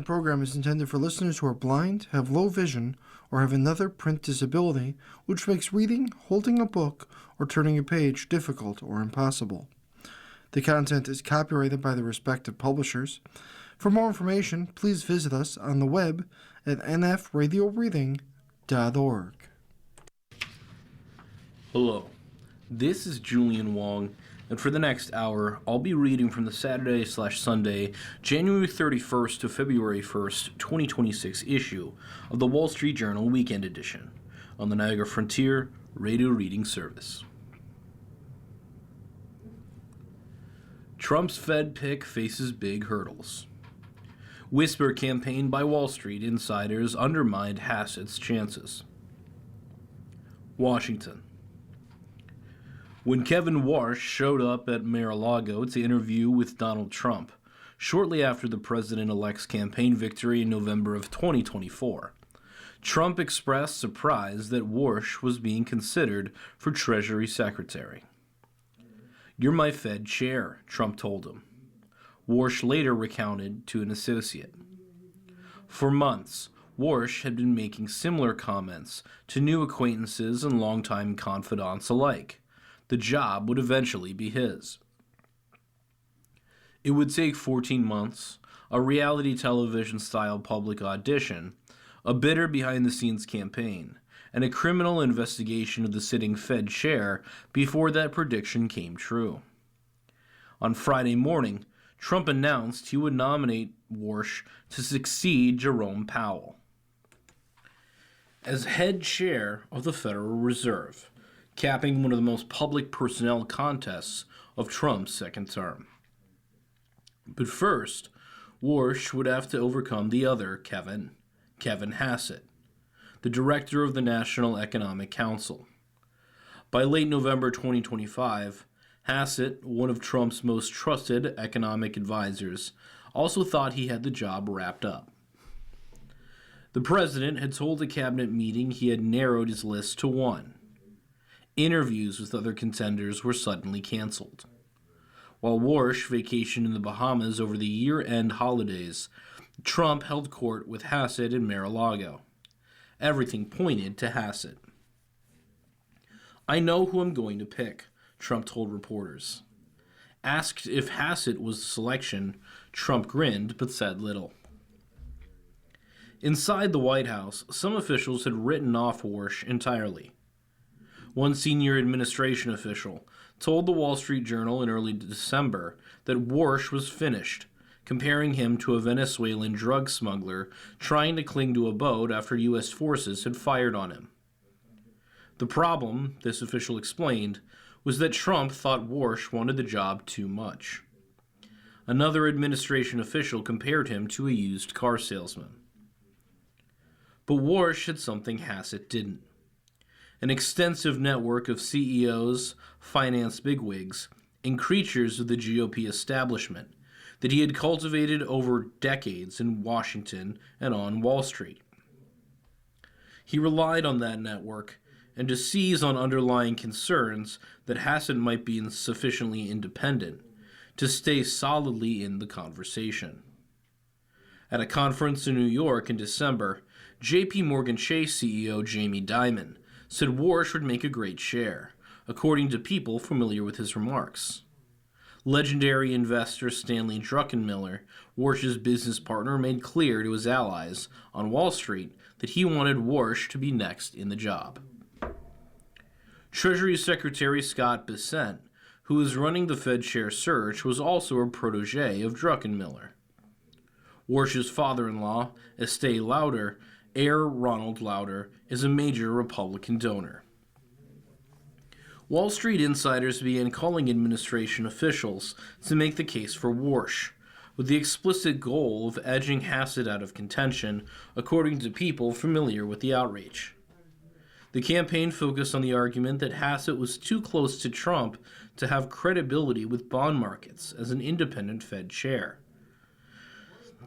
The program is intended for listeners who are blind, have low vision, or have another print disability, which makes reading, holding a book, or turning a page difficult or impossible. The content is copyrighted by the respective publishers. For more information, please visit us on the web at nfradioreading.org. Hello, this is Julian Wong, and for the next hour, I'll be reading from the Saturday/Sunday, January 31st to February 1st, 2026 issue of the Wall Street Journal Weekend Edition on the Niagara Frontier Radio Reading Service. Trump's Fed pick faces big hurdles. Whisper campaign by Wall Street insiders undermined Hassett's chances. Washington. When Kevin Warsh showed up at Mar-a-Lago to interview with Donald Trump, shortly after the president-elect's campaign victory in November of 2024, Trump expressed surprise that Warsh was being considered for Treasury Secretary. "You're my Fed chair," Trump told him. Warsh later recounted to an associate. For months, Warsh had been making similar comments to new acquaintances and longtime confidants alike. The job would eventually be his. It would take 14 months, a reality television-style public audition, a bitter behind-the-scenes campaign, and a criminal investigation of the sitting Fed chair before that prediction came true. On Friday morning, Trump announced he would nominate Warsh to succeed Jerome Powell as head chair of the Federal Reserve, capping one of the most public personnel contests of Trump's second term. But first, Warsh would have to overcome the other Kevin Hassett, the director of the National Economic Council. By late November 2025, Hassett, one of Trump's most trusted economic advisors, also thought he had the job wrapped up. The president had told the cabinet meeting he had narrowed his list to one. Interviews with other contenders were suddenly canceled. While Warsh vacationed in the Bahamas over the year-end holidays, Trump held court with Hassett in Mar-a-Lago. Everything pointed to Hassett. "I know who I'm going to pick," Trump told reporters. Asked if Hassett was the selection, Trump grinned but said little. Inside the White House, some officials had written off Warsh entirely. One senior administration official told the Wall Street Journal in early December that Warsh was finished, comparing him to a Venezuelan drug smuggler trying to cling to a boat after U.S. forces had fired on him. The problem, this official explained, was that Trump thought Warsh wanted the job too much. Another administration official compared him to a used car salesman. But Warsh had something Hassett didn't: an extensive network of CEOs, finance bigwigs, and creatures of the GOP establishment that he had cultivated over decades in Washington and on Wall Street. He relied on that network and to seize on underlying concerns that Hassett might be insufficiently independent to stay solidly in the conversation. At a conference in New York in December, J.P. Morgan Chase CEO Jamie Dimon said Warsh would make a great chair, according to people familiar with his remarks. Legendary investor Stanley Druckenmiller, Warsh's business partner, made clear to his allies on Wall Street that he wanted Warsh to be next in the job. Treasury Secretary Scott Bessent, who was running the Fed chair search, was also a protege of Druckenmiller. Warsh's father-in-law, Estee Lauder, heir Ronald Lauder, is a major Republican donor. Wall Street insiders began calling administration officials to make the case for Warsh, with the explicit goal of edging Hassett out of contention, according to people familiar with the outrage. The campaign focused on the argument that Hassett was too close to Trump to have credibility with bond markets as an independent Fed chair.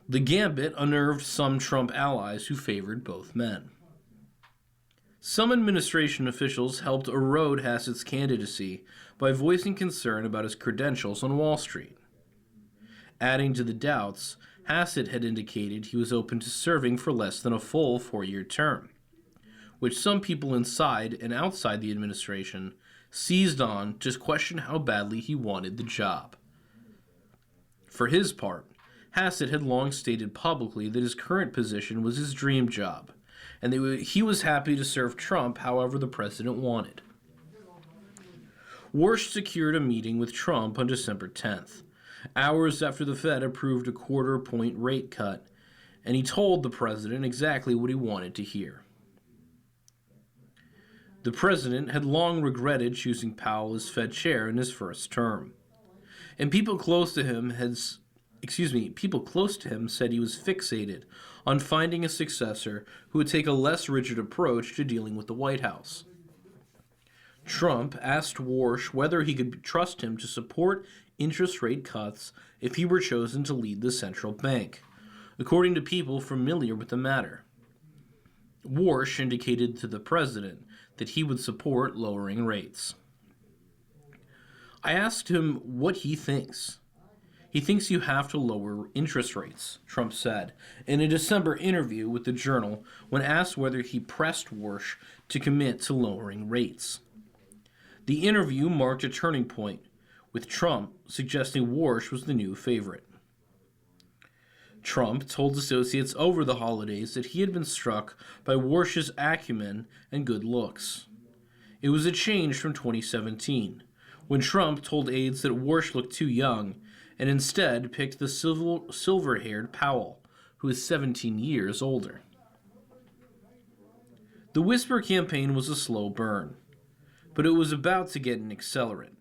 The gambit unnerved some Trump allies who favored both men. Some administration officials helped erode Hassett's candidacy by voicing concern about his credentials on Wall Street. Adding to the doubts, Hassett had indicated he was open to serving for less than a full 4-year term, which some people inside and outside the administration seized on to question how badly he wanted the job. For his part, Hassett had long stated publicly that his current position was his dream job, and that he was happy to serve Trump however the president wanted. Warsh secured a meeting with Trump on December 10th, hours after the Fed approved a quarter-point rate cut, and he told the president exactly what he wanted to hear. The president had long regretted choosing Powell as Fed chair in his first term, and people close to him said he was fixated on finding a successor who would take a less rigid approach to dealing with the White House. Trump asked Warsh whether he could trust him to support interest rate cuts if he were chosen to lead the central bank, according to people familiar with the matter. Warsh indicated to the president that he would support lowering rates. I asked him what he thinks. He thinks you have to lower interest rates, Trump said in a December interview with the Journal when asked whether he pressed Warsh to commit to lowering rates. The interview marked a turning point, with Trump suggesting Warsh was the new favorite. Trump told associates over the holidays that he had been struck by Warsh's acumen and good looks. It was a change from 2017, when Trump told aides that Warsh looked too young and instead picked the silver-haired Powell, who is 17 years older. The Whisper campaign was a slow burn, but it was about to get an accelerant.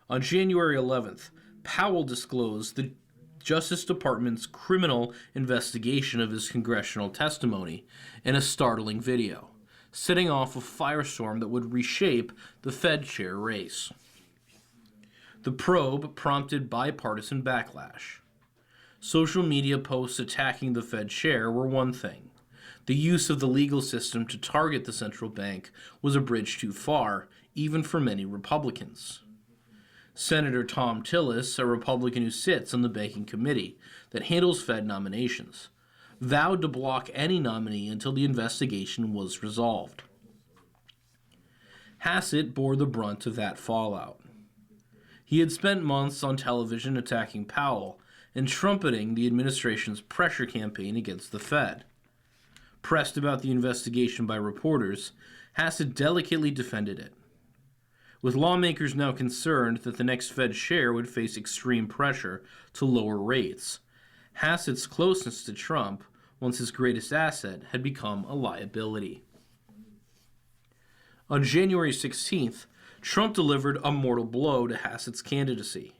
On January 11th, Powell disclosed the Justice Department's criminal investigation of his congressional testimony in a startling video, setting off a firestorm that would reshape the Fed chair race. The probe prompted bipartisan backlash. Social media posts attacking the Fed chair were one thing. The use of the legal system to target the central bank was a bridge too far, even for many Republicans. Senator Thom Tillis, a Republican who sits on the banking committee that handles Fed nominations, vowed to block any nominee until the investigation was resolved. Hassett bore the brunt of that fallout. He had spent months on television attacking Powell and trumpeting the administration's pressure campaign against the Fed. Pressed about the investigation by reporters, Hassett delicately defended it. With lawmakers now concerned that the next Fed chair would face extreme pressure to lower rates, Hassett's closeness to Trump, once his greatest asset, had become a liability. On January 16th, Trump delivered a mortal blow to Hassett's candidacy.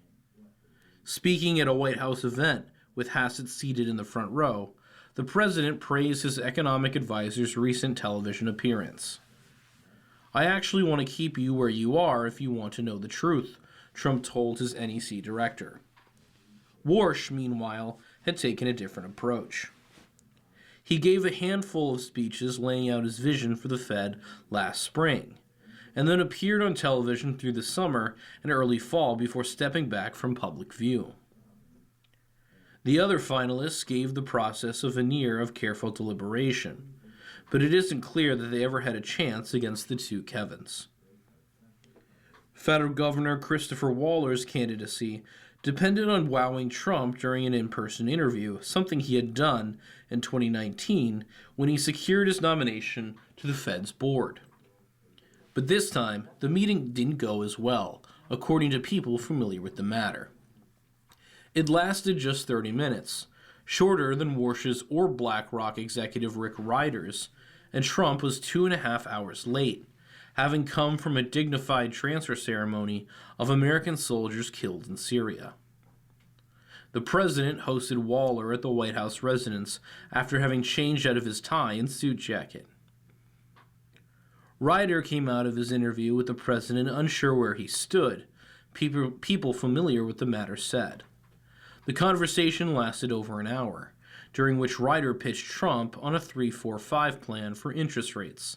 Speaking at a White House event with Hassett seated in the front row, the president praised his economic advisor's recent television appearance. "I actually want to keep you where you are if you want to know the truth," Trump told his NEC director. Warsh, meanwhile, had taken a different approach. He gave a handful of speeches laying out his vision for the Fed last spring, and then appeared on television through the summer and early fall before stepping back from public view. The other finalists gave the process a veneer of careful deliberation, but it isn't clear that they ever had a chance against the two Kevins. Federal Governor Christopher Waller's candidacy depended on wowing Trump during an in-person interview, something he had done in 2019 when he secured his nomination to the Fed's board. But this time, the meeting didn't go as well, according to people familiar with the matter. It lasted just 30 minutes, shorter than Warsh's or BlackRock executive Rick Ryder's, and Trump was 2.5 hours late, having come from a dignified transfer ceremony of American soldiers killed in Syria. The president hosted Waller at the White House residence after having changed out of his tie and suit jacket. Ryder came out of his interview with the president unsure where he stood, people familiar with the matter said. The conversation lasted over an hour, during which Ryder pitched Trump on a 3-4-5 plan for interest rates,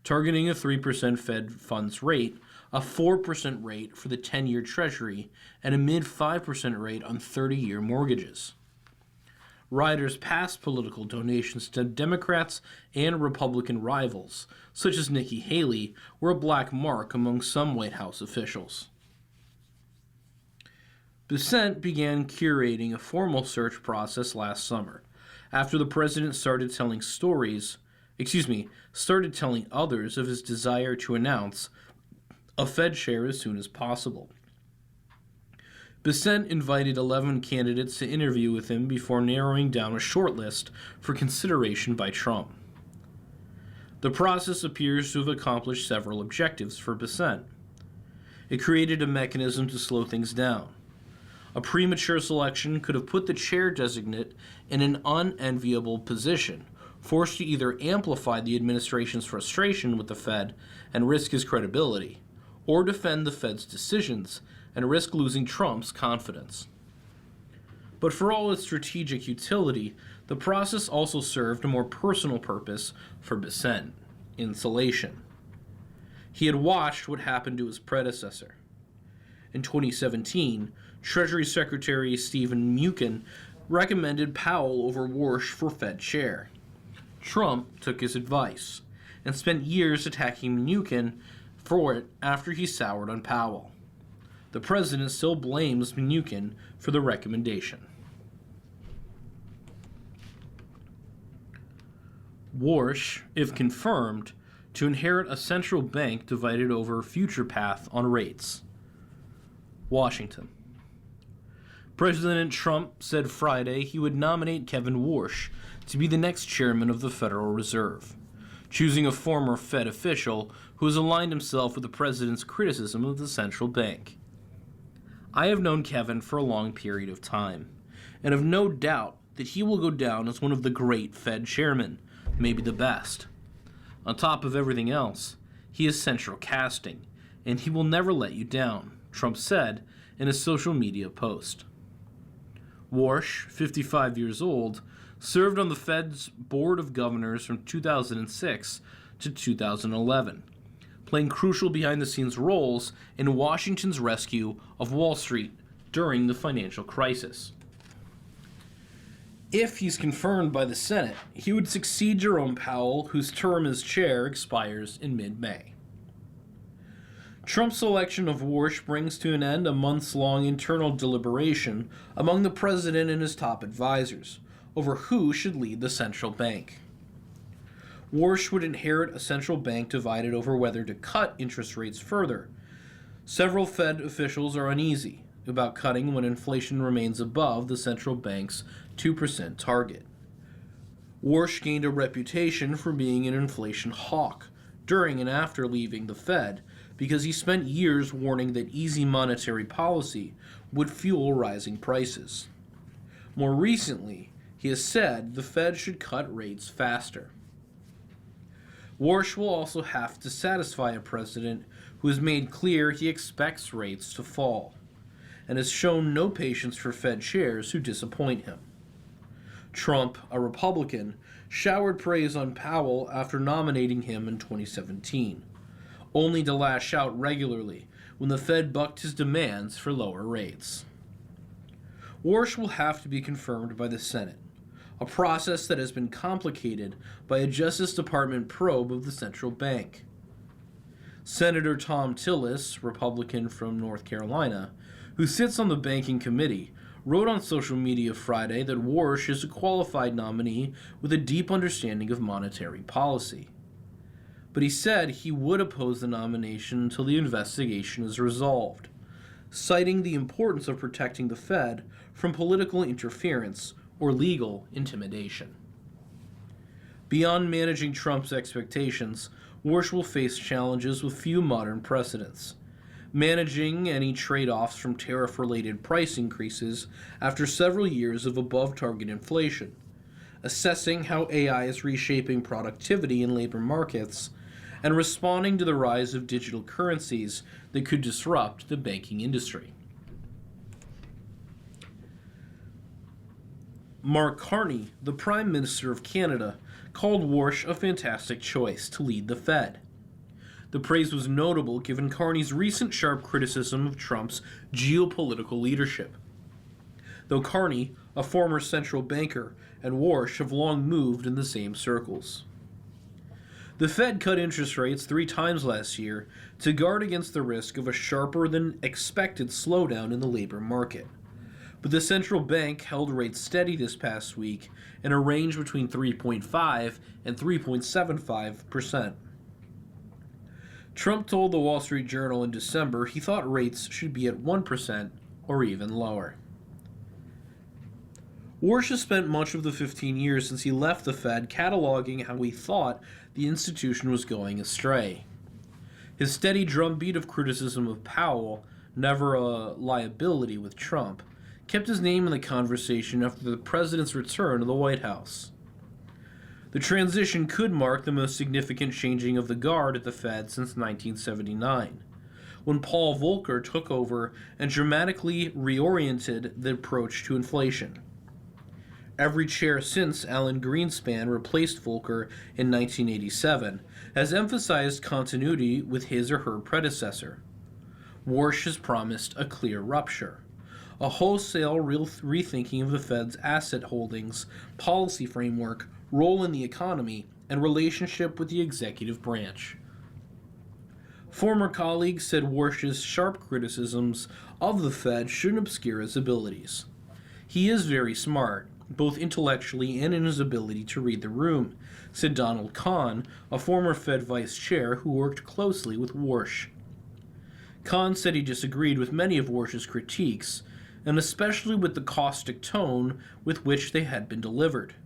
targeting a 3% Fed funds rate, a 4% rate for the 10-year Treasury, and a mid-5% rate on 30-year mortgages. Rioters passed political donations to Democrats and Republican rivals, such as Nikki Haley, were a black mark among some White House officials. Bissent began curating a formal search process last summer, after the president started telling others of his desire to announce a Fed chair as soon as possible. Bissent invited 11 candidates to interview with him before narrowing down a short list for consideration by Trump. The process appears to have accomplished several objectives for Bissent. It created a mechanism to slow things down. A premature selection could have put the chair designate in an unenviable position, forced to either amplify the administration's frustration with the Fed and risk his credibility, or defend the Fed's decisions and risk losing Trump's confidence. But for all its strategic utility, the process also served a more personal purpose for Bissent: insulation. He had watched what happened to his predecessor. In 2017, Treasury Secretary Stephen Mnuchin recommended Powell over Warsh for Fed chair. Trump took his advice and spent years attacking Mnuchin for it after he soured on Powell. The president still blames Mnuchin for the recommendation. Warsh, if confirmed, to inherit a central bank divided over a future path on rates. Washington. President Trump said Friday he would nominate Kevin Warsh to be the next chairman of the Federal Reserve, choosing a former Fed official who has aligned himself with the president's criticism of the central bank. I have known Kevin for a long period of time, and have no doubt that he will go down as one of the great Fed chairmen, maybe the best. On top of everything else, he is central casting, and he will never let you down, Trump said in a social media post. Warsh, 55 years old, served on the Fed's Board of Governors from 2006 to 2011, playing crucial behind-the-scenes roles in Washington's rescue of Wall Street during the financial crisis. If he's confirmed by the Senate, he would succeed Jerome Powell, whose term as chair expires in mid-May. Trump's selection of Warsh brings to an end a months-long internal deliberation among the president and his top advisors over who should lead the central bank. Warsh would inherit a central bank divided over whether to cut interest rates further. Several Fed officials are uneasy about cutting when inflation remains above the central bank's 2% target. Warsh gained a reputation for being an inflation hawk during and after leaving the Fed because he spent years warning that easy monetary policy would fuel rising prices. More recently, he has said the Fed should cut rates faster. Warsh will also have to satisfy a president who has made clear he expects rates to fall, and has shown no patience for Fed chairs who disappoint him. Trump, a Republican, showered praise on Powell after nominating him in 2017, only to lash out regularly when the Fed bucked his demands for lower rates. Warsh will have to be confirmed by the Senate, a process that has been complicated by a Justice Department probe of the central bank. Senator Thom Tillis, Republican from North Carolina, who sits on the banking committee, wrote on social media Friday that Warsh is a qualified nominee with a deep understanding of monetary policy. But he said he would oppose the nomination until the investigation is resolved, citing the importance of protecting the Fed from political interference or legal intimidation. Beyond managing Trump's expectations, Warsh will face challenges with few modern precedents. Managing any trade-offs from tariff-related price increases after several years of above-target inflation, assessing how AI is reshaping productivity in labor markets, and responding to the rise of digital currencies that could disrupt the banking industry. Mark Carney, the Prime Minister of Canada, called Warsh a fantastic choice to lead the Fed. The praise was notable given Carney's recent sharp criticism of Trump's geopolitical leadership. Though Carney, a former central banker, and Warsh have long moved in the same circles. The Fed cut interest rates 3 times last year to guard against the risk of a sharper than expected slowdown in the labor market. But the central bank held rates steady this past week in a range between 3.5 and 3.75%. Trump told the Wall Street Journal in December he thought rates should be at 1% or even lower. Warsh has spent much of the 15 years since he left the Fed cataloging how he thought the institution was going astray. His steady drumbeat of criticism of Powell, never a liability with Trump, kept his name in the conversation after the president's return to the White House. The transition could mark the most significant changing of the guard at the Fed since 1979, when Paul Volcker took over and dramatically reoriented the approach to inflation. Every chair since Alan Greenspan replaced Volcker in 1987 has emphasized continuity with his or her predecessor. Warsh has promised a clear rupture, a wholesale rethinking of the Fed's asset holdings, policy framework, role in the economy, and relationship with the executive branch. Former colleagues said Warsh's sharp criticisms of the Fed shouldn't obscure his abilities. He is very smart, both intellectually and in his ability to read the room, said Donald Kahn, a former Fed vice chair who worked closely with Warsh. Kahn said he disagreed with many of Warsh's critiques, and especially with the caustic tone with which they had been delivered.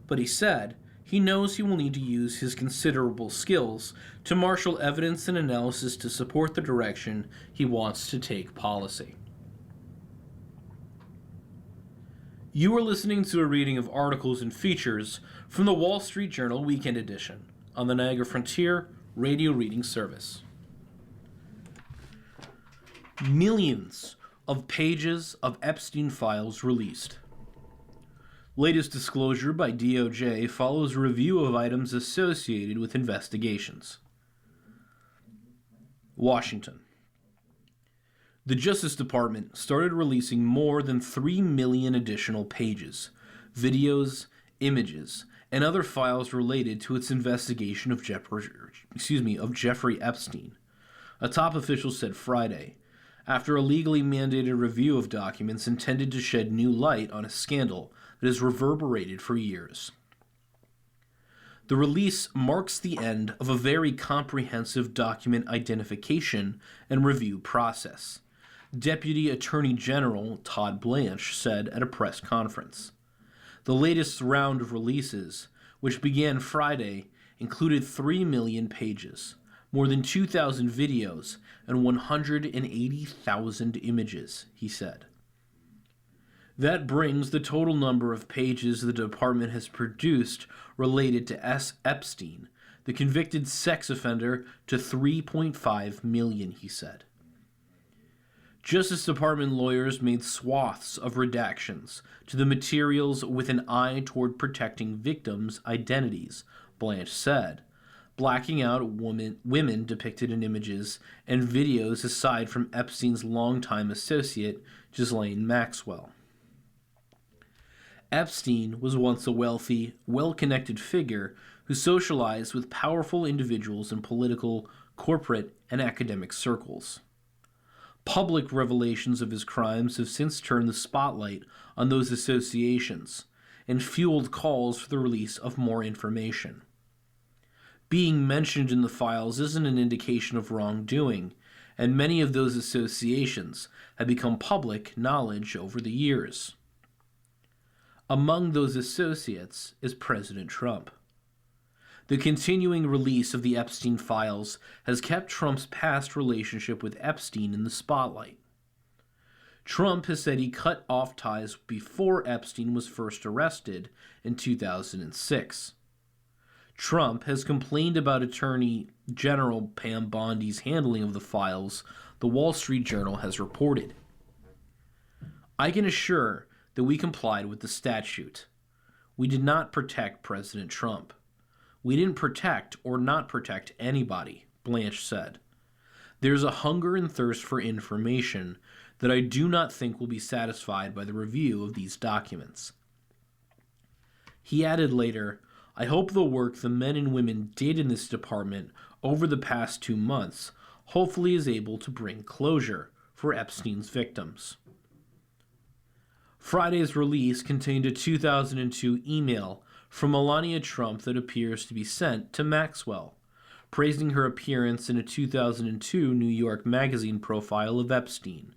But he said he knows he will need to use his considerable skills to marshal evidence and analysis to support the direction he wants to take policy. You are listening to a reading of articles and features from the Wall Street Journal Weekend Edition on the Niagara Frontier Radio Reading Service. Millions of pages of Epstein files released. Latest disclosure by DOJ follows a review of items associated with investigations. Washington. The Justice Department started releasing more than 3 million additional pages, videos, images, and other files related to its investigation of Jeffrey Epstein, a top official said Friday, after a legally mandated review of documents intended to shed new light on a scandal that has reverberated for years. The release marks the end of a very comprehensive document identification and review process, Deputy Attorney General Todd Blanche said at a press conference. The latest round of releases, which began Friday, included 3 million pages, more than 2,000 videos, and 180,000 images, he said. That brings the total number of pages the department has produced related to Epstein, the convicted sex offender, to 3.5 million, he said. Justice Department lawyers made swaths of redactions to the materials with an eye toward protecting victims' identities, Blanche said, blacking out women depicted in images and videos aside from Epstein's longtime associate, Ghislaine Maxwell. Epstein was once a wealthy, well-connected figure who socialized with powerful individuals in political, corporate, and academic circles. Public revelations of his crimes have since turned the spotlight on those associations and fueled calls for the release of more information. Being mentioned in the files isn't an indication of wrongdoing, and many of those associations have become public knowledge over the years. Among those associates is President Trump. The continuing release of the Epstein files has kept Trump's past relationship with Epstein in the spotlight. Trump has said he cut off ties before Epstein was first arrested in 2006. Trump has complained about Attorney General Pam Bondi's handling of the files, the Wall Street Journal has reported. I can assure that we complied with the statute. We did not protect President Trump. We didn't protect or not protect anybody, Blanche said. There's a hunger and thirst for information that I do not think will be satisfied by the review of these documents. He added later, I hope the work the men and women did in this department over the past 2 months hopefully is able to bring closure for Epstein's victims. Friday's release contained a 2002 email from Melania Trump that appears to be sent to Maxwell, praising her appearance in a 2002 New York Magazine profile of Epstein,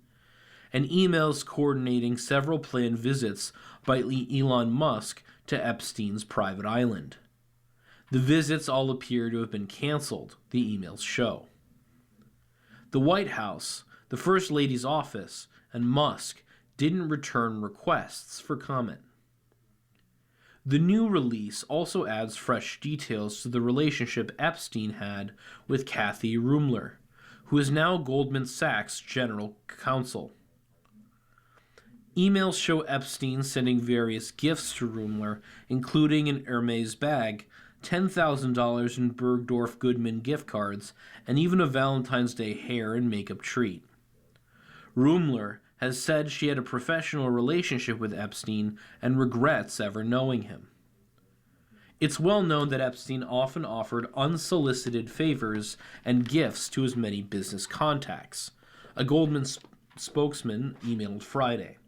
and emails coordinating several planned visits by Elon Musk to Epstein's private island. The visits all appear to have been canceled, the emails show. The White House, the First Lady's office, and Musk didn't return requests for comment. The new release also adds fresh details to the relationship Epstein had with Kathy Ruemmler, who is now Goldman Sachs' general counsel. Emails show Epstein sending various gifts to Ruemmler, including an Hermes bag, $10,000 in Bergdorf Goodman gift cards, and even a Valentine's Day hair and makeup treat. Ruemmler has said she had a professional relationship with Epstein and regrets ever knowing him. It's well known that Epstein often offered unsolicited favors and gifts to his many business contacts, a Goldman spokesman emailed Friday.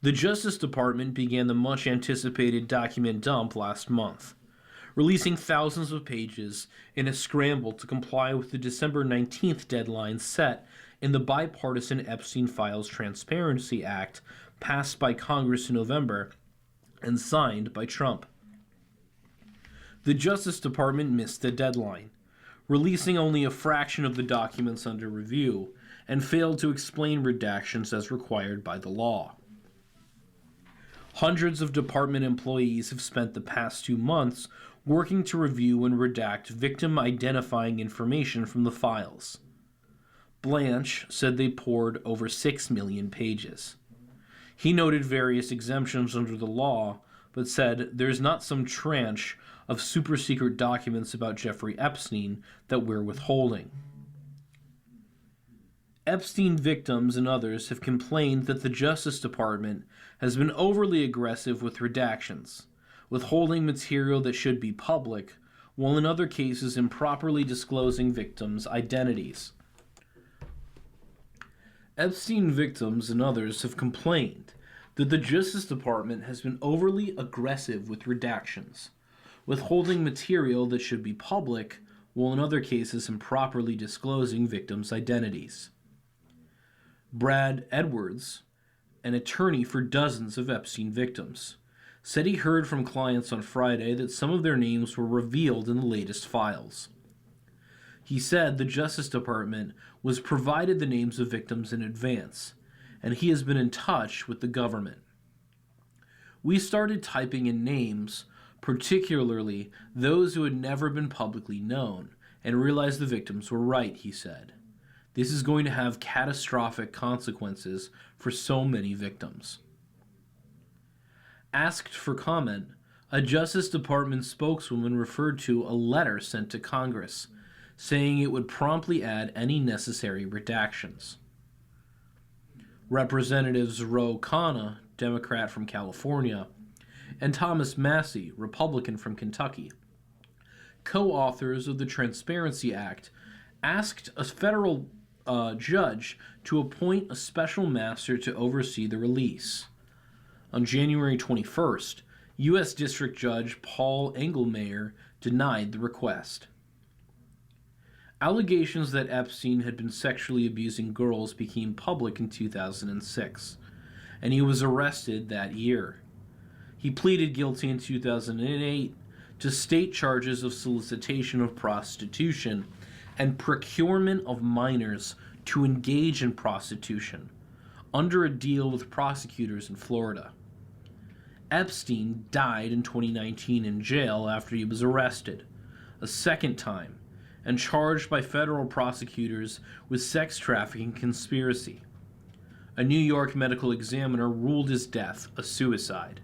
The Justice Department began the much-anticipated document dump last month, releasing thousands of pages in a scramble to comply with the December 19th deadline set in the bipartisan Epstein Files Transparency Act passed by Congress in November and signed by Trump. The Justice Department missed the deadline, releasing only a fraction of the documents under review, and failed to explain redactions as required by the law. Hundreds of department employees have spent the past 2 months working to review and redact victim-identifying information from the files. Blanche said they poured over 6 million pages. He noted various exemptions under the law, but said there's not some tranche of super-secret documents about Jeffrey Epstein that we're withholding. Epstein victims and others have complained that the Justice Department has been overly aggressive with redactions, withholding material that should be public, while in other cases improperly disclosing victims' identities. Epstein victims and others have complained that the Justice Department has been overly aggressive with redactions, withholding material that should be public, while in other cases improperly disclosing victims' identities. Brad Edwards, an attorney for dozens of Epstein victims, said he heard from clients on Friday that some of their names were revealed in the latest files. He said the Justice Department was provided the names of victims in advance, and he has been in touch with the government. We started typing in names, particularly those who had never been publicly known, and realized the victims were right, he said. This is going to have catastrophic consequences for so many victims. Asked for comment, a Justice Department spokeswoman referred to a letter sent to Congress, saying it would promptly add any necessary redactions. Representatives Ro Khanna, Democrat from California, and Thomas Massie, Republican from Kentucky, co-authors of the Transparency Act, asked a federal judge to appoint a special master to oversee the release. On January 21st, U.S. District Judge Paul Engelmayer denied the request. Allegations that Epstein had been sexually abusing girls became public in 2006, and he was arrested that year. He pleaded guilty in 2008 to state charges of solicitation of prostitution and procurement of minors to engage in prostitution under a deal with prosecutors in Florida. Epstein died in 2019 in jail after he was arrested, a second time, and charged by federal prosecutors with sex trafficking conspiracy. A New York medical examiner ruled his death a suicide.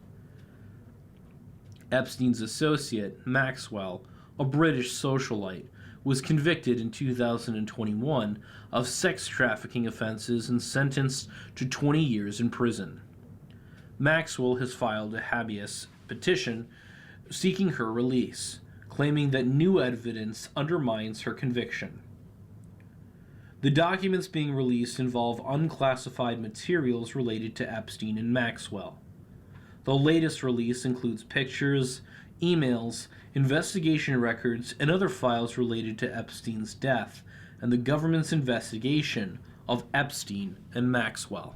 Epstein's associate, Maxwell, a British socialite, was convicted in 2021 of sex trafficking offenses and sentenced to 20 years in prison. Maxwell has filed a habeas petition seeking her release, claiming that new evidence undermines her conviction. The documents being released involve unclassified materials related to Epstein and Maxwell. The latest release includes pictures, emails, investigation records, and other files related to Epstein's death and the government's investigation of Epstein and Maxwell.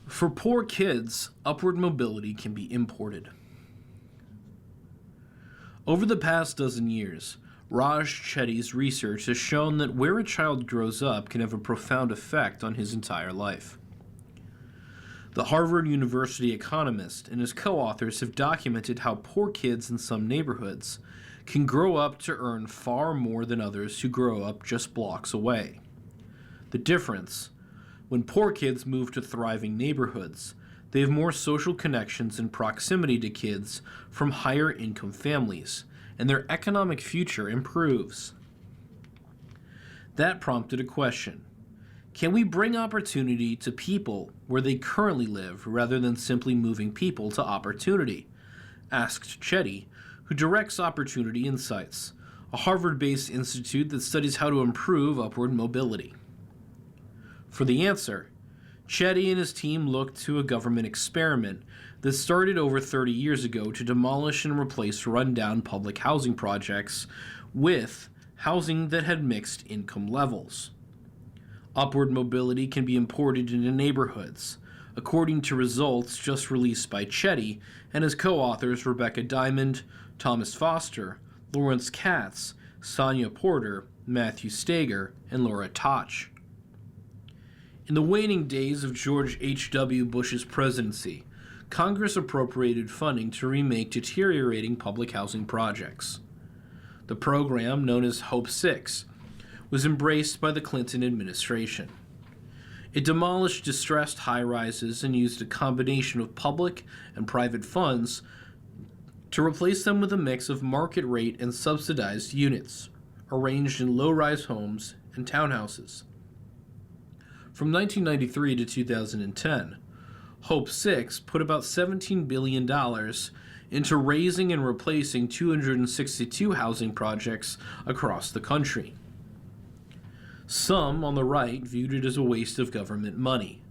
For poor kids, upward mobility can be imported. Over the past dozen years, Raj Chetty's research has shown that where a child grows up can have a profound effect on his entire life. The Harvard University economist and his co-authors have documented how poor kids in some neighborhoods can grow up to earn far more than others who grow up just blocks away. The difference: when poor kids move to thriving neighborhoods, they have more social connections and proximity to kids from higher income families, and their economic future improves. That prompted a question: can we bring opportunity to people where they currently live rather than simply moving people to opportunity? Asked Chetty, who directs Opportunity Insights, a Harvard-based institute that studies how to improve upward mobility. For the answer, Chetty and his team looked to a government experiment that started over 30 years ago to demolish and replace rundown public housing projects with housing that had mixed income levels. Upward mobility can be imported into neighborhoods, according to results just released by Chetty and his co-authors Rebecca Diamond, Thomas Foster, Lawrence Katz, Sonia Porter, Matthew Steger, and Laura Toch. In the waning days of George H.W. Bush's presidency, Congress appropriated funding to remake deteriorating public housing projects. The program, known as Hope 6, was embraced by the Clinton administration. It demolished distressed high-rises and used a combination of public and private funds to replace them with a mix of market-rate and subsidized units, arranged in low-rise homes and townhouses. From 1993 to 2010, Hope 6 put about $17 billion into raising and replacing 262 housing projects across the country. Some on the right viewed it as a waste of government money.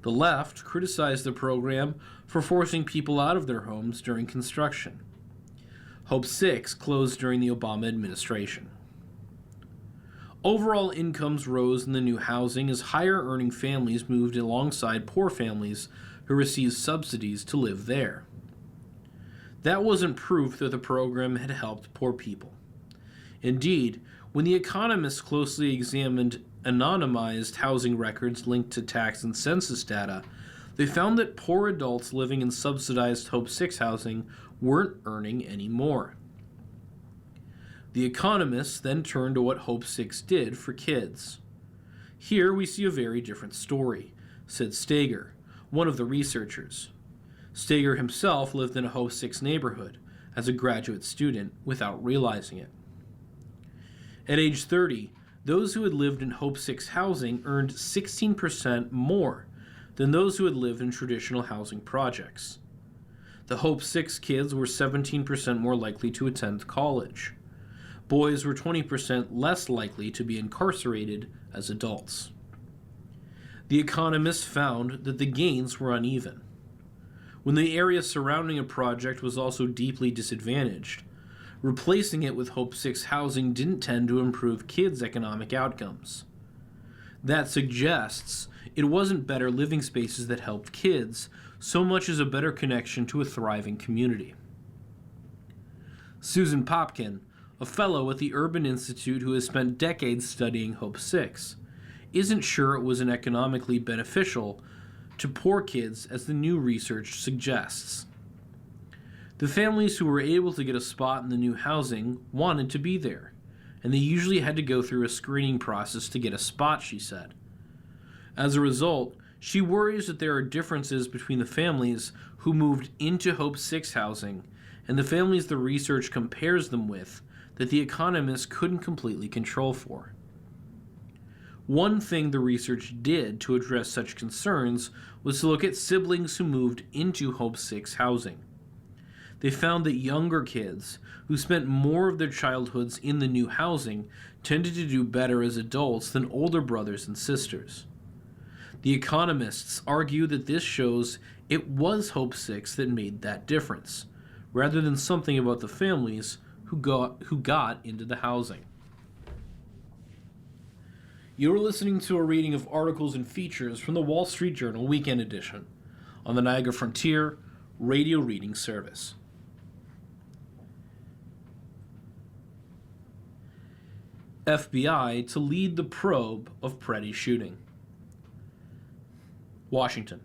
The left criticized the program for forcing people out of their homes during construction. Hope 6 closed during the Obama administration. Overall incomes rose in the new housing as higher-earning families moved alongside poor families who received subsidies to live there. That wasn't proof that the program had helped poor people. Indeed, when the economists closely examined anonymized housing records linked to tax and census data, they found that poor adults living in subsidized Hope 6 housing weren't earning any more. The economists then turned to what Hope 6 did for kids. Here we see a very different story, said Steger, one of the researchers. Steger himself lived in a Hope 6 neighborhood as a graduate student without realizing it. At age 30, those who had lived in Hope 6 housing earned 16% more than those who had lived in traditional housing projects. The Hope 6 kids were 17% more likely to attend college. Boys were 20% less likely to be incarcerated as adults. The economists found that the gains were uneven. When the area surrounding a project was also deeply disadvantaged, replacing it with Hope 6 housing didn't tend to improve kids' economic outcomes. That suggests it wasn't better living spaces that helped kids so much as a better connection to a thriving community. Susan Popkin, a fellow at the Urban Institute who has spent decades studying Hope 6, isn't sure it was an economically beneficial to poor kids as the new research suggests. The families who were able to get a spot in the new housing wanted to be there, and they usually had to go through a screening process to get a spot, she said. As a result, She worries that there are differences between the families who moved into Hope 6 housing and the families the research compares them with that the economists couldn't completely control for. One thing the research did to address such concerns was to look at siblings who moved into Hope 6 housing. They found that younger kids, who spent more of their childhoods in the new housing, tended to do better as adults than older brothers and sisters. The economists argue that this shows it was Hope 6 that made that difference, rather than something about the families who got into the housing. You're listening to a reading of articles and features from the Wall Street Journal Weekend Edition on the Niagara Frontier Radio Reading Service. FBI to lead the probe of Preddy shooting. Washington.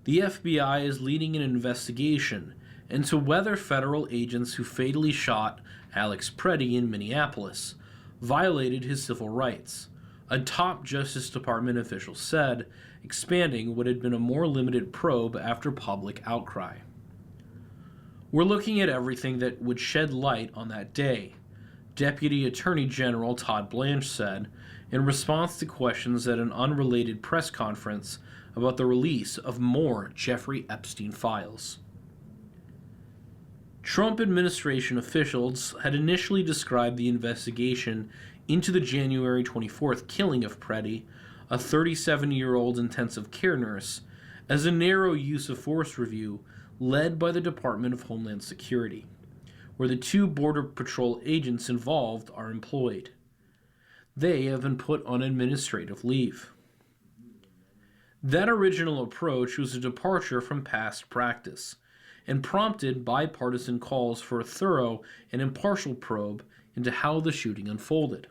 The FBI is leading an investigation into whether federal agents who fatally shot Alex Preddy in Minneapolis violated his civil rights, a top Justice Department official said, expanding what had been a more limited probe after public outcry. We're looking at everything that would shed light on that day, Deputy Attorney General Todd Blanche said, in response to questions at an unrelated press conference about the release of more Jeffrey Epstein files. Trump administration officials had initially described the investigation into the January 24th killing of Preddy, a 37-year-old intensive care nurse, as a narrow use of force review led by the Department of Homeland Security, where the two Border Patrol agents involved are employed. They have been put on administrative leave. That original approach was a departure from past practice and prompted bipartisan calls for a thorough and impartial probe into how the shooting unfolded.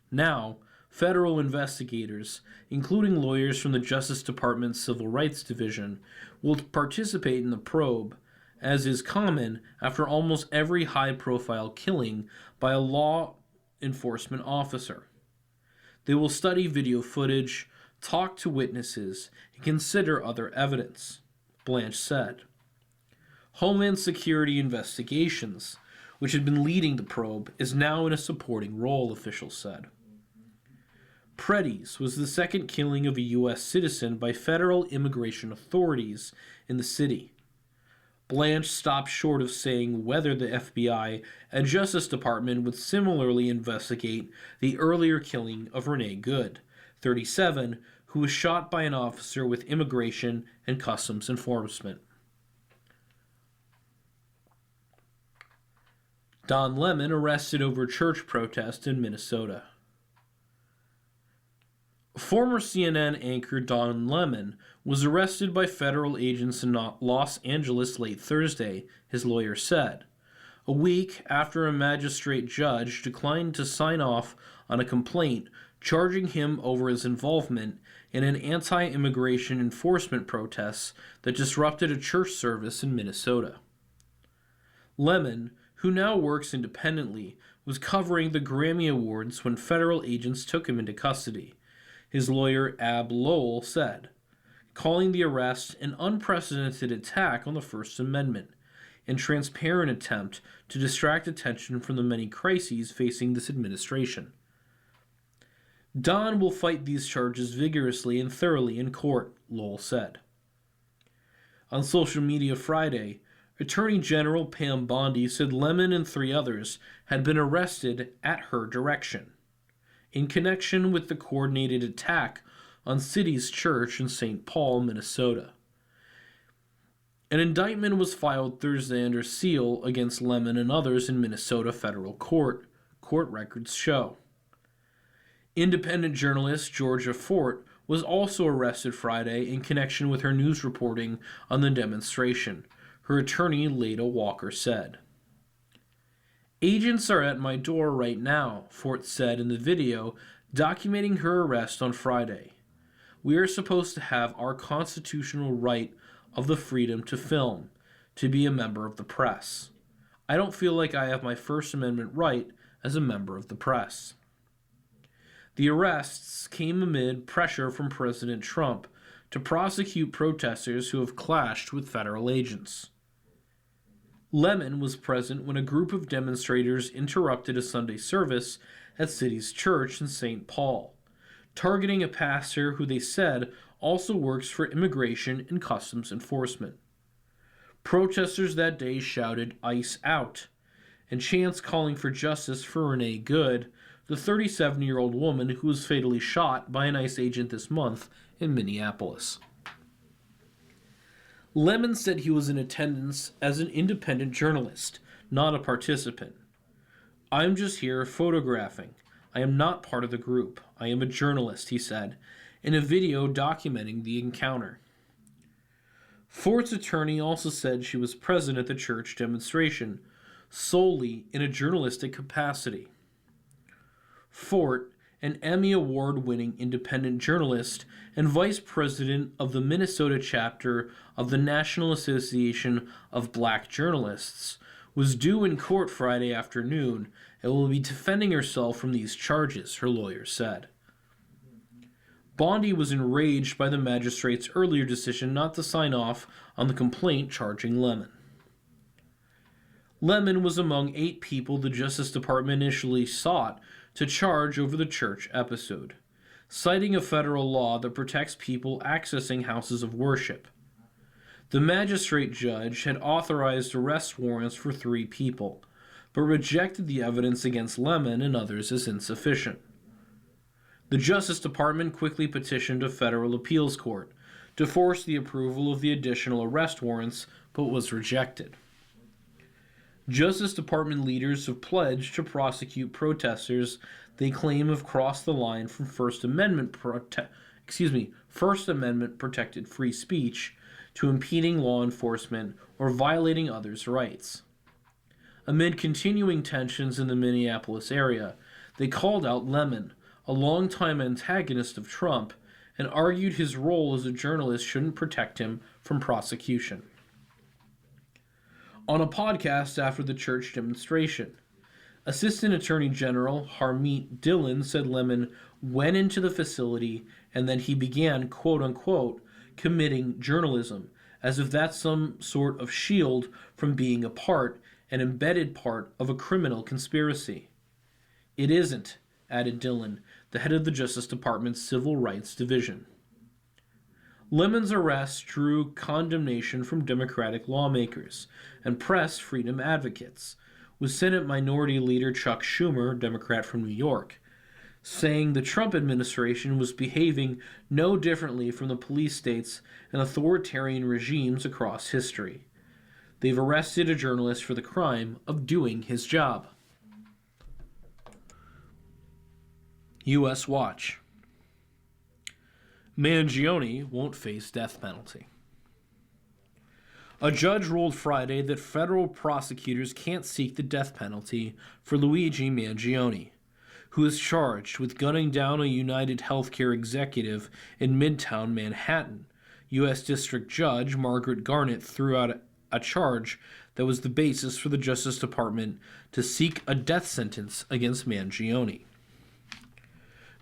Now, federal investigators, including lawyers from the Justice Department's Civil Rights Division, will participate in the probe, as is common after almost every high-profile killing by a law enforcement officer. They will study video footage, talk to witnesses, and consider other evidence, Blanche said. Homeland Security Investigations, which had been leading the probe, is now in a supporting role, officials said. Preddy's was the second killing of a U.S. citizen by federal immigration authorities in the city. Blanche stopped short of saying whether the FBI and Justice Department would similarly investigate the earlier killing of Renee Good, 37, who was shot by an officer with Immigration and Customs Enforcement. Don Lemon arrested over church protest in Minnesota. Former CNN anchor Don Lemon was arrested by federal agents in Los Angeles late Thursday, his lawyer said, a week after a magistrate judge declined to sign off on a complaint charging him over his involvement in an anti-immigration enforcement protest that disrupted a church service in Minnesota. Lemon, who now works independently, was covering the Grammy Awards when federal agents took him into custody, his lawyer Ab Lowell said, calling the arrest an unprecedented attack on the First Amendment and transparent attempt to distract attention from the many crises facing this administration. Don will fight these charges vigorously and thoroughly in court, Lowell said. On social media Friday, Attorney General Pam Bondi said Lemon and 3 others had been arrested at her direction in connection with the coordinated attack on City's Church in St. Paul, Minnesota. An indictment was filed Thursday under seal against Lemon and others in Minnesota federal court, court records show. Independent journalist Georgia Fort was also arrested Friday in connection with her news reporting on the demonstration, her attorney Leda Walker said. Agents are at my door right now, Fort said in the video documenting her arrest on Friday. We are supposed to have our constitutional right of the freedom to film, to be a member of the press. I don't feel like I have my First Amendment right as a member of the press. The arrests came amid pressure from President Trump to prosecute protesters who have clashed with federal agents. Lemon was present when a group of demonstrators interrupted a Sunday service at City's Church in St. Paul, targeting a pastor who they said also works for Immigration and Customs Enforcement. Protesters that day shouted "ICE out," and chants calling for justice for Renee Good, the 37-year-old woman who was fatally shot by an ICE agent this month in Minneapolis. Lemon said he was in attendance as an independent journalist, not a participant. "I'm just here photographing. I am not part of the group. I am a journalist," he said, in a video documenting the encounter. Fort's attorney also said she was present at the church demonstration, solely in a journalistic capacity. Fort, an Emmy Award-winning independent journalist and vice president of the Minnesota chapter of the National Association of Black Journalists, was due in court Friday afternoon and will be defending herself from these charges, her lawyer said. Bondi was enraged by the magistrate's earlier decision not to sign off on the complaint charging Lemon. Lemon was among 8 people the Justice Department initially sought to charge over the church episode, citing a federal law that protects people accessing houses of worship. The magistrate judge had authorized arrest warrants for 3 people, but rejected the evidence against Lemon and others as insufficient. The Justice Department quickly petitioned a federal appeals court to force the approval of the additional arrest warrants, but was rejected. Justice Department leaders have pledged to prosecute protesters they claim have crossed the line from First Amendment protected free speech to impeding law enforcement or violating others' rights. Amid continuing tensions in the Minneapolis area, they called out Lemon, a longtime antagonist of Trump, and argued his role as a journalist shouldn't protect him from prosecution. On a podcast after the church demonstration, Assistant Attorney General Harmeet Dillon said Lemon went into the facility and then he began, quote-unquote, committing journalism, as if that's some sort of shield from being an embedded part of a criminal conspiracy. "It isn't," added Dillon, the head of the Justice Department's Civil Rights Division. Lemon's arrest drew condemnation from Democratic lawmakers and press freedom advocates, with Senate Minority Leader Chuck Schumer, Democrat from New York, saying the Trump administration was behaving no differently from the police states and authoritarian regimes across history. They've arrested a journalist for the crime of doing his job. U.S. Watch. Mangione won't face death penalty. A judge ruled Friday that federal prosecutors can't seek the death penalty for Luigi Mangione, who is charged with gunning down a United Healthcare executive in Midtown Manhattan. U.S. District Judge Margaret Garnett threw out a charge that was the basis for the Justice Department to seek a death sentence against Mangione.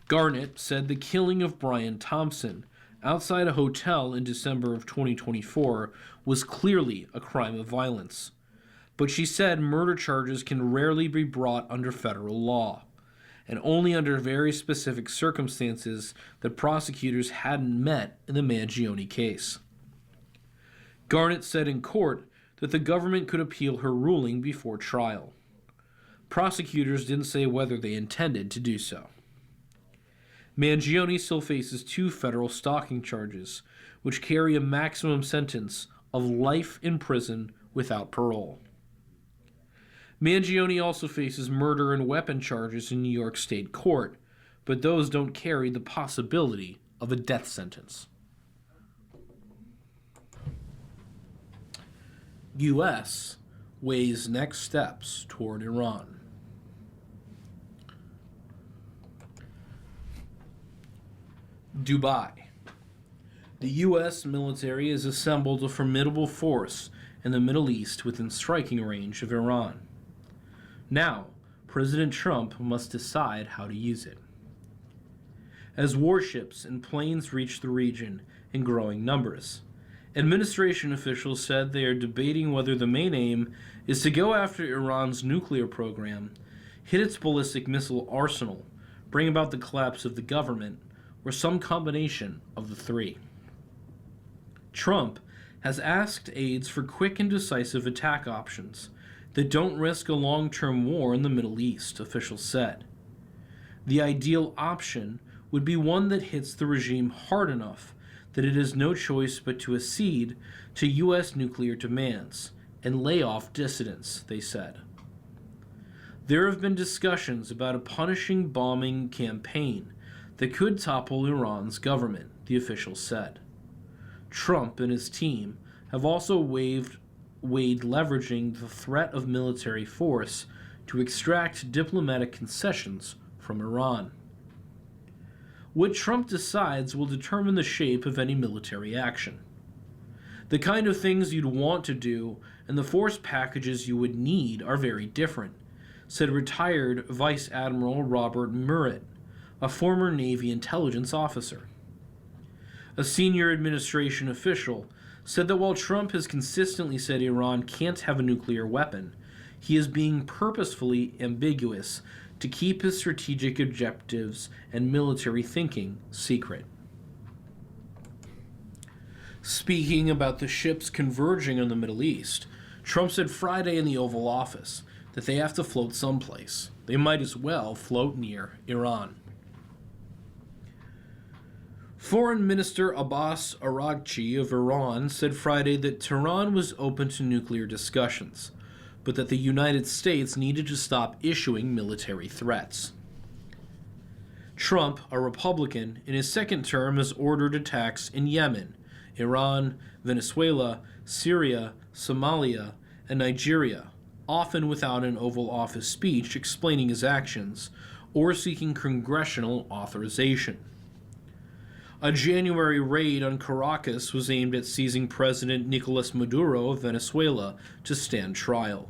Garnett said the killing of Brian Thompson outside a hotel in December of 2024 was clearly a crime of violence, but she said murder charges can rarely be brought under federal law, and only under very specific circumstances that prosecutors hadn't met in the Mangione case. Garnett said in court that the government could appeal her ruling before trial. Prosecutors didn't say whether they intended to do so. Mangione still faces 2 federal stalking charges, which carry a maximum sentence of life in prison without parole. Mangione also faces murder and weapon charges in New York State Court, but those don't carry the possibility of a death sentence. U.S. weighs next steps toward Iran. Dubai. The U.S. military has assembled a formidable force in the Middle East within striking range of Iran. Now, President Trump must decide how to use it. as warships and planes reach the region in growing numbers. Administration officials said they are debating whether the main aim is to go after Iran's nuclear program, hit its ballistic missile arsenal, bring about the collapse of the government, or some combination of the three. Trump has asked aides for quick and decisive attack options that don't risk a long-term war in the Middle East, officials said. The ideal option would be one that hits the regime hard enough that it has no choice but to accede to U.S. nuclear demands and lay off dissidents, they said. There have been discussions about a punishing bombing campaign that could topple Iran's government, the officials said. Trump and his team have also weighed leveraging the threat of military force to extract diplomatic concessions from Iran. What Trump decides will determine the shape of any military action. The kind of things you'd want to do and the force packages you would need are very different, said retired Vice Admiral Robert Murrett, a former Navy intelligence officer. A senior administration official said that while Trump has consistently said Iran can't have a nuclear weapon, he is being purposefully ambiguous to keep his strategic objectives and military thinking secret. Speaking about the ships converging on the Middle East, Trump said Friday in the Oval Office that they have to float someplace. They might as well float near Iran. Foreign Minister Abbas Araghchi of Iran said Friday that Tehran was open to nuclear discussions, but that the United States needed to stop issuing military threats. Trump, a Republican, in his second term has ordered attacks in Yemen, Iran, Venezuela, Syria, Somalia, and Nigeria, often without an Oval Office speech explaining his actions or seeking congressional authorization. A January raid on Caracas was aimed at seizing President Nicolas Maduro of Venezuela to stand trial.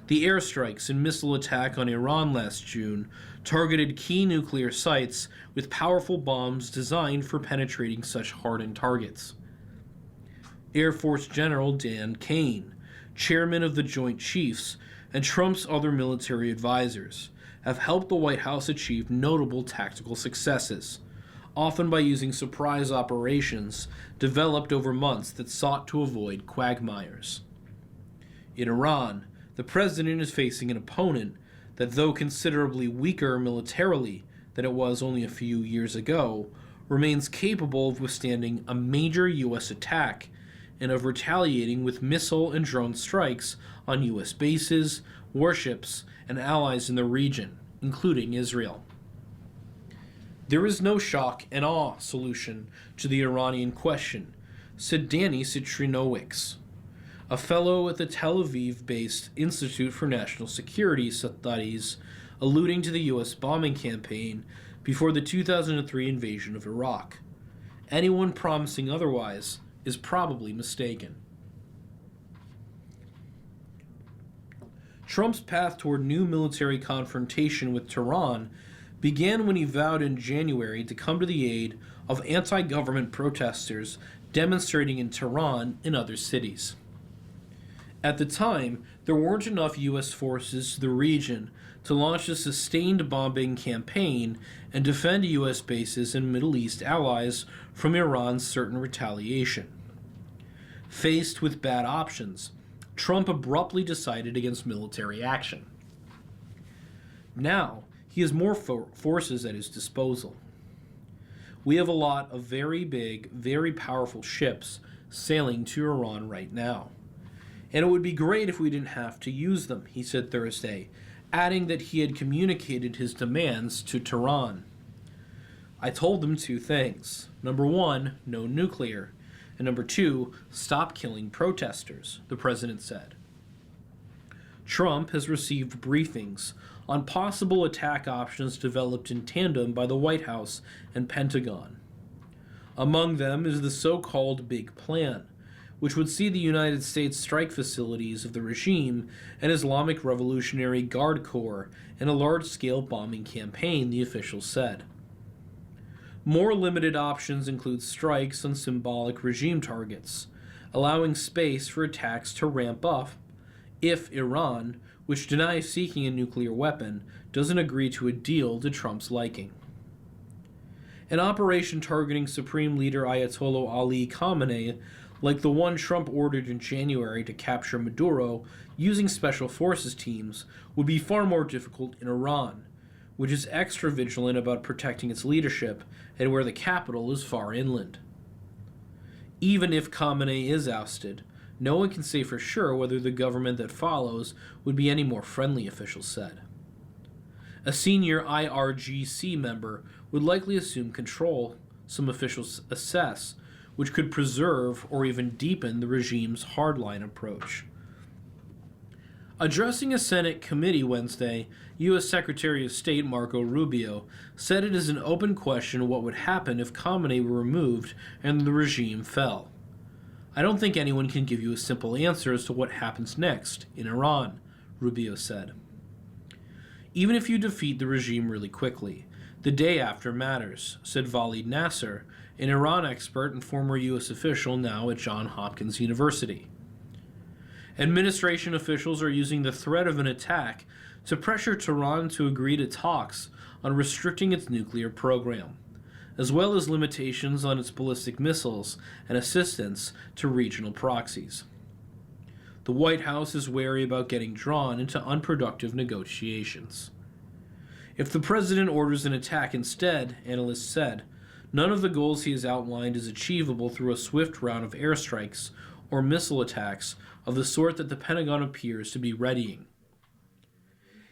The airstrikes and missile attack on Iran last June targeted key nuclear sites with powerful bombs designed for penetrating such hardened targets. Air Force General Dan Kane, chairman of the Joint Chiefs, and Trump's other military advisors have helped the White House achieve notable tactical successes, often by using surprise operations developed over months that sought to avoid quagmires. In Iran, the president is facing an opponent that, though considerably weaker militarily than it was only a few years ago, remains capable of withstanding a major U.S. attack and of retaliating with missile and drone strikes on U.S. bases, warships, and allies in the region, including Israel. There is no shock and awe solution to the Iranian question, said Danny Citrinowicz, a fellow at the Tel Aviv-based Institute for National Security Studies, alluding to the U.S. bombing campaign before the 2003 invasion of Iraq. Anyone promising otherwise is probably mistaken. Trump's path toward new military confrontation with Tehran began when he vowed in January to come to the aid of anti-government protesters demonstrating in Tehran and other cities. At the time, there weren't enough U.S. forces to the region to launch a sustained bombing campaign and defend U.S. bases and Middle East allies from Iran's certain retaliation. Faced with bad options, Trump abruptly decided against military action. Now, he has more forces at his disposal. We have a lot of very big, very powerful ships sailing to Iran right now. And it would be great if we didn't have to use them, he said Thursday, adding that he had communicated his demands to Tehran. I told them two things. Number one, no nuclear. And number two, stop killing protesters, the president said. Trump has received briefings on possible attack options developed in tandem by the White House and Pentagon. Among them is the so-called Big Plan, which would see the United States strike facilities of the regime and Islamic Revolutionary Guard Corps in a large-scale bombing campaign, the officials said. More limited options include strikes on symbolic regime targets, allowing space for attacks to ramp up if Iran, which denies seeking a nuclear weapon, doesn't agree to a deal to Trump's liking. An operation targeting Supreme Leader Ayatollah Ali Khamenei, like the one Trump ordered in January to capture Maduro using special forces teams, would be far more difficult in Iran, which is extra vigilant about protecting its leadership and where the capital is far inland. Even if Khamenei is ousted, no one can say for sure whether the government that follows would be any more friendly, officials said. A senior IRGC member would likely assume control, some officials assess, which could preserve or even deepen the regime's hardline approach. Addressing a Senate committee Wednesday, U.S. Secretary of State Marco Rubio said it is an open question what would happen if Khamenei were removed and the regime fell. I don't think anyone can give you a simple answer as to what happens next in Iran, Rubio said. Even if you defeat the regime really quickly, the day after matters, said Walid Nasser, an Iran expert and former U.S. official now at Johns Hopkins University. Administration officials are using the threat of an attack to pressure Tehran to agree to talks on restricting its nuclear program, as well as limitations on its ballistic missiles and assistance to regional proxies. The White House is wary about getting drawn into unproductive negotiations. If the president orders an attack instead, analysts said, none of the goals he has outlined is achievable through a swift round of airstrikes or missile attacks of the sort that the Pentagon appears to be readying.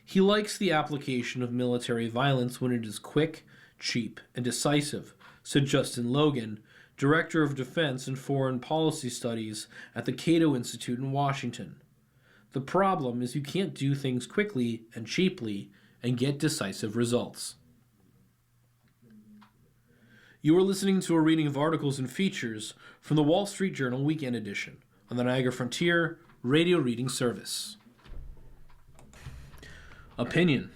He likes the application of military violence when it is quick, cheap, and decisive, said Justin Logan, Director of Defense and Foreign Policy Studies at the Cato Institute in Washington. The problem is you can't do things quickly and cheaply and get decisive results. You are listening to a reading of articles and features from the Wall Street Journal Weekend Edition on the Niagara Frontier Radio Reading Service. Opinion: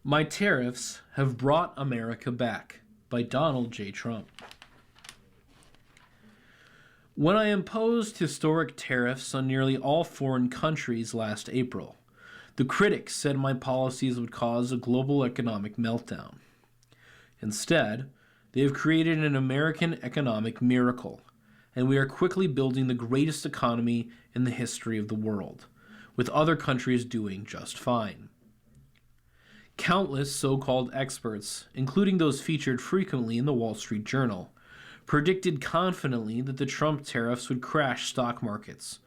My Tariffs Have Brought America Back by Donald J. Trump. When I imposed historic tariffs on nearly all foreign countries last April, the critics said my policies would cause a global economic meltdown. Instead, they have created an American economic miracle, and we are quickly building the greatest economy in the history of the world, with other countries doing just fine. Countless so-called experts, including those featured frequently in the Wall Street Journal, predicted confidently that the Trump tariffs would crash stock markets,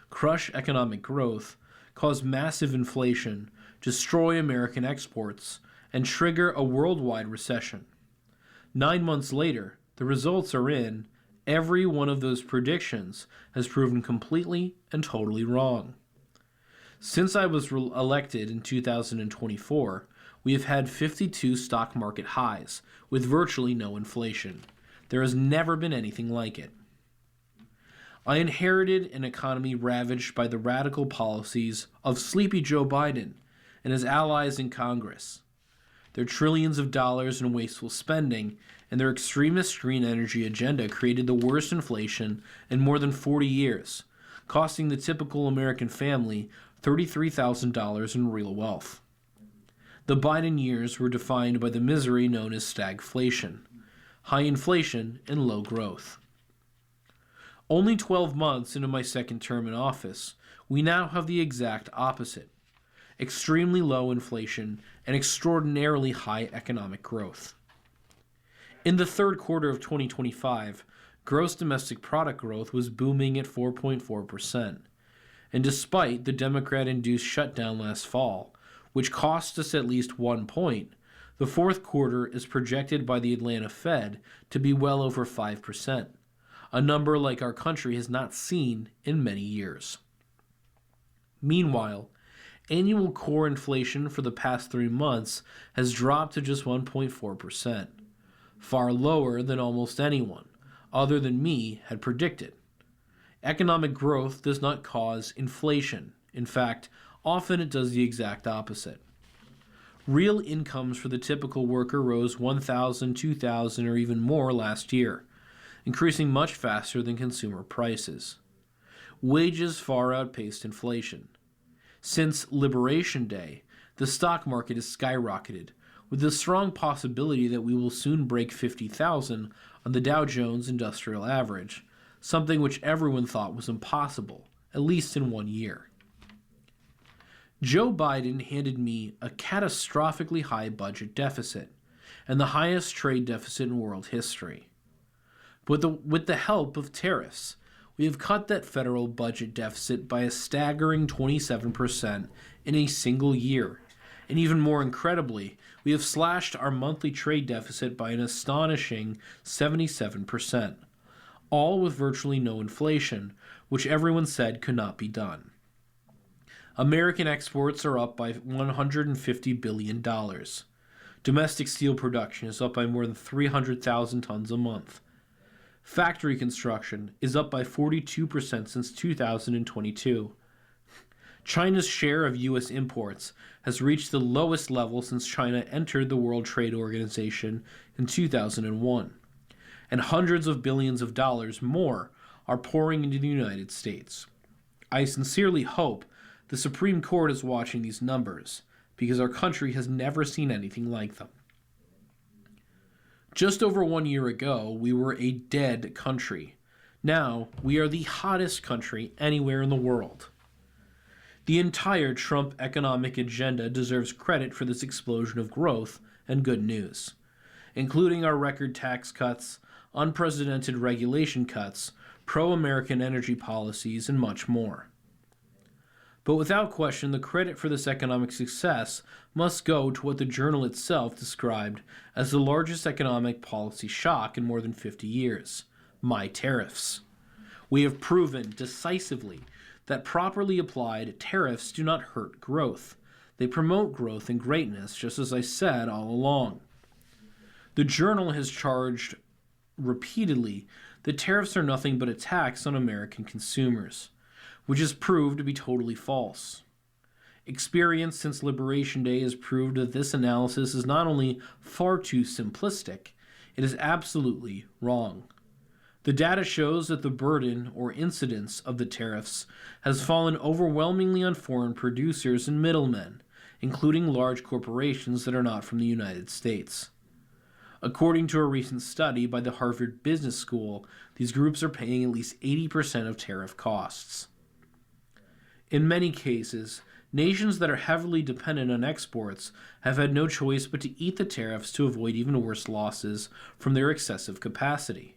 crush economic growth, cause massive inflation, destroy American exports, and trigger a worldwide recession. 9 months later, the results are in. Every one of those predictions has proven completely and totally wrong. Since I was elected in 2024, we have had 52 stock market highs with virtually no inflation. There has never been anything like it. I inherited an economy ravaged by the radical policies of sleepy Joe Biden and his allies in Congress. Their trillions of dollars in wasteful spending and their extremist green energy agenda created the worst inflation in more than 40 years, costing the typical American family $33,000 in real wealth. The Biden years were defined by the misery known as stagflation, high inflation and low growth. Only 12 months into my second term in office, we now have the exact opposite: extremely low inflation and extraordinarily high economic growth. In the third quarter of 2025, gross domestic product growth was booming at 4.4%. And despite the Democrat-induced shutdown last fall, which cost us at least 1 point, the fourth quarter is projected by the Atlanta Fed to be well over 5%, a number like our country has not seen in many years. Meanwhile, annual core inflation for the past 3 months has dropped to just 1.4%, far lower than almost anyone, other than me, had predicted. Economic growth does not cause inflation. In fact, often it does the exact opposite. Real incomes for the typical worker rose 1,000, 2,000, or even more last year, increasing much faster than consumer prices. Wages far outpaced inflation. Since Liberation Day, the stock market has skyrocketed, with the strong possibility that we will soon break 50,000 on the Dow Jones Industrial Average, something which everyone thought was impossible, at least in 1 year. Joe Biden handed me a catastrophically high budget deficit and the highest trade deficit in world history. With the help of tariffs, we have cut that federal budget deficit by a staggering 27% in a single year. And even more incredibly, we have slashed our monthly trade deficit by an astonishing 77%, all with virtually no inflation, which everyone said could not be done. American exports are up by $150 billion. Domestic steel production is up by more than 300,000 tons a month. Factory construction is up by 42% since 2022. China's share of U.S. imports has reached the lowest level since China entered the World Trade Organization in 2001, and hundreds of billions of dollars more are pouring into the United States. I sincerely hope the Supreme Court is watching these numbers, because our country has never seen anything like them. Just over 1 year ago, we were a dead country. Now, we are the hottest country anywhere in the world. The entire Trump economic agenda deserves credit for this explosion of growth and good news, including our record tax cuts, unprecedented regulation cuts, pro-American energy policies, and much more. But without question, the credit for this economic success must go to what the journal itself described as the largest economic policy shock in more than 50 years, my tariffs. We have proven decisively that properly applied tariffs do not hurt growth. They promote growth and greatness, just as I said all along. The journal has charged repeatedly that tariffs are nothing but a tax on American consumers, which has proved to be totally false. Experience since Liberation Day has proved that this analysis is not only far too simplistic, it is absolutely wrong. The data shows that the burden or incidence of the tariffs has fallen overwhelmingly on foreign producers and middlemen, including large corporations that are not from the United States. According to a recent study by the Harvard Business School, these groups are paying at least 80% of tariff costs. In many cases, nations that are heavily dependent on exports have had no choice but to eat the tariffs to avoid even worse losses from their excessive capacity.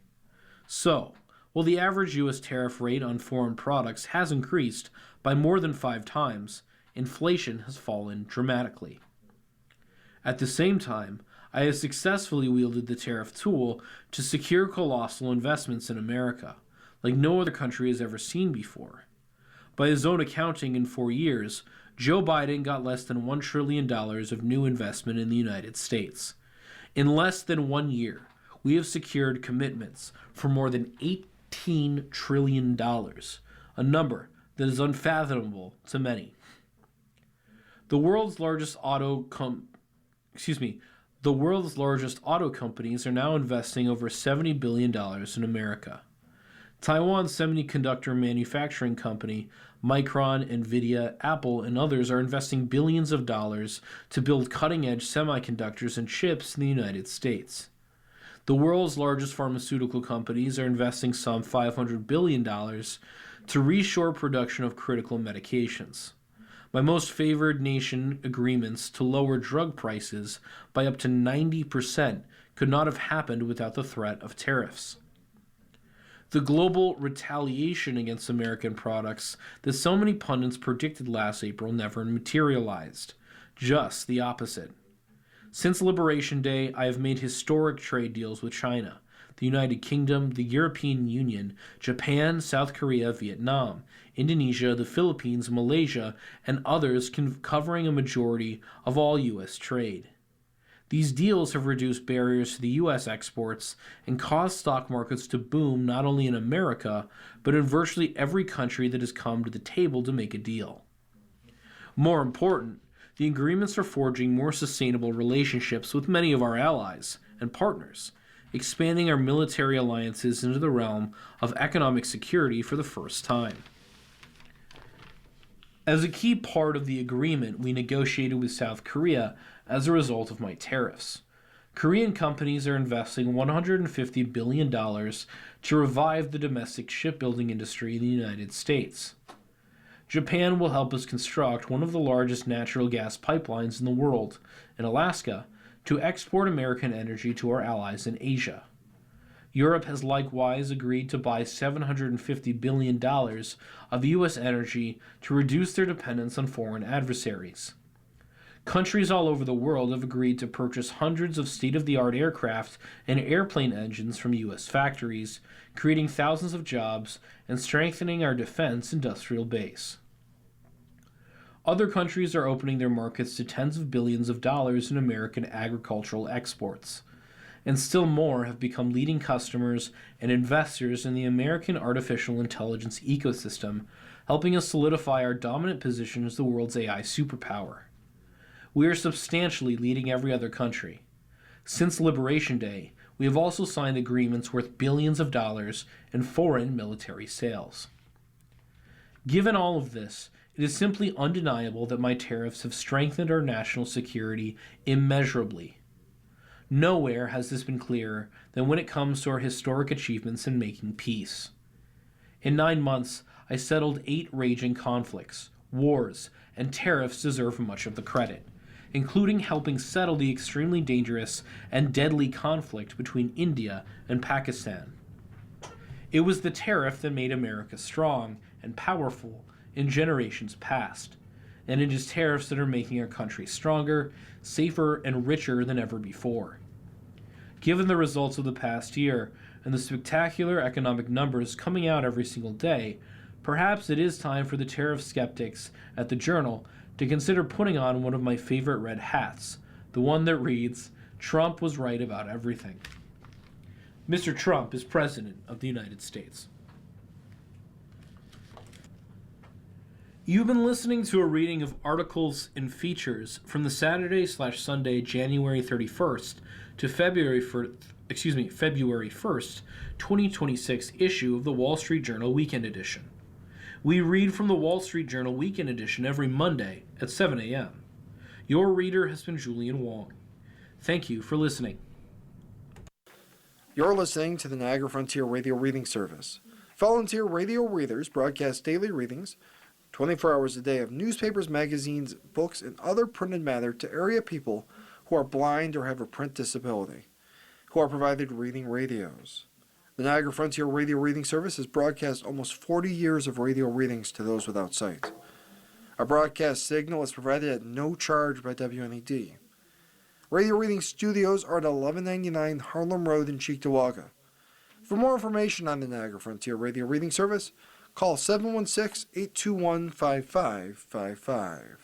So, while the average U.S. tariff rate on foreign products has increased by more than 5 times, inflation has fallen dramatically. At the same time, I have successfully wielded the tariff tool to secure colossal investments in America, like no other country has ever seen before. By his own accounting, in 4 years, Joe Biden got less than $1 trillion of new investment in the United States. In less than 1 year, we have secured commitments for more than $18 trillion, a number that is unfathomable to many. The world's largest auto companies are now investing over $70 billion in America. Taiwan's semiconductor manufacturing company, Micron, Nvidia, Apple, and others are investing billions of dollars to build cutting-edge semiconductors and chips in the United States. The world's largest pharmaceutical companies are investing some $500 billion to reshore production of critical medications. My most favored nation agreements to lower drug prices by up to 90% could not have happened without the threat of tariffs. The global retaliation against American products that so many pundits predicted last April never materialized. Just the opposite. Since Liberation Day, I have made historic trade deals with China, the United Kingdom, the European Union, Japan, South Korea, Vietnam, Indonesia, the Philippines, Malaysia, and others covering a majority of all U.S. trade. These deals have reduced barriers to the U.S. exports and caused stock markets to boom not only in America, but in virtually every country that has come to the table to make a deal. More important, the agreements are forging more sustainable relationships with many of our allies and partners, expanding our military alliances into the realm of economic security for the first time. As a key part of the agreement we negotiated with South Korea as a result of my tariffs, Korean companies are investing $150 billion to revive the domestic shipbuilding industry in the United States. Japan will help us construct one of the largest natural gas pipelines in the world, in Alaska, to export American energy to our allies in Asia. Europe has likewise agreed to buy $750 billion of U.S. energy to reduce their dependence on foreign adversaries. Countries all over the world have agreed to purchase hundreds of state-of-the-art aircraft and airplane engines from U.S. factories, creating thousands of jobs and strengthening our defense industrial base. Other countries are opening their markets to tens of billions of dollars in American agricultural exports, and still more have become leading customers and investors in the American artificial intelligence ecosystem, helping us solidify our dominant position as the world's AI superpower. We are substantially leading every other country. Since Liberation Day, we have also signed agreements worth billions of dollars in foreign military sales. Given all of this, it is simply undeniable that my tariffs have strengthened our national security immeasurably. Nowhere has this been clearer than when it comes to our historic achievements in making peace. In 9 months, I settled 8 raging conflicts, wars, and tariffs deserve much of the credit, including helping settle the extremely dangerous and deadly conflict between India and Pakistan. It was the tariff that made America strong and powerful in generations past, and it is tariffs that are making our country stronger, safer, and richer than ever before. Given the results of the past year and the spectacular economic numbers coming out every single day, perhaps it is time for the tariff skeptics at the Journal to consider putting on one of my favorite red hats, the one that reads, "Trump was right about everything." Mr. Trump is President of the United States. You've been listening to a reading of articles and features from the Saturday/Sunday, January 31st to February 1st, 2026 issue of the Wall Street Journal Weekend Edition. We read from the Wall Street Journal Weekend Edition every Monday at 7 a.m. Your reader has been Julian Wong. Thank you for listening. You're listening to the Niagara Frontier Radio Reading Service. Volunteer radio readers broadcast daily readings 24 hours a day of newspapers, magazines, books, and other printed matter to area people who are blind or have a print disability, who are provided reading radios. The Niagara Frontier Radio Reading Service has broadcast almost 40 years of radio readings to those without sight. Our broadcast signal is provided at no charge by WNED. Radio reading studios are at 1199 Harlem Road in Cheektowaga. For more information on the Niagara Frontier Radio Reading Service, call 716-821-5555.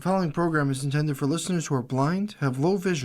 The following program is intended for listeners who are blind, have low vision,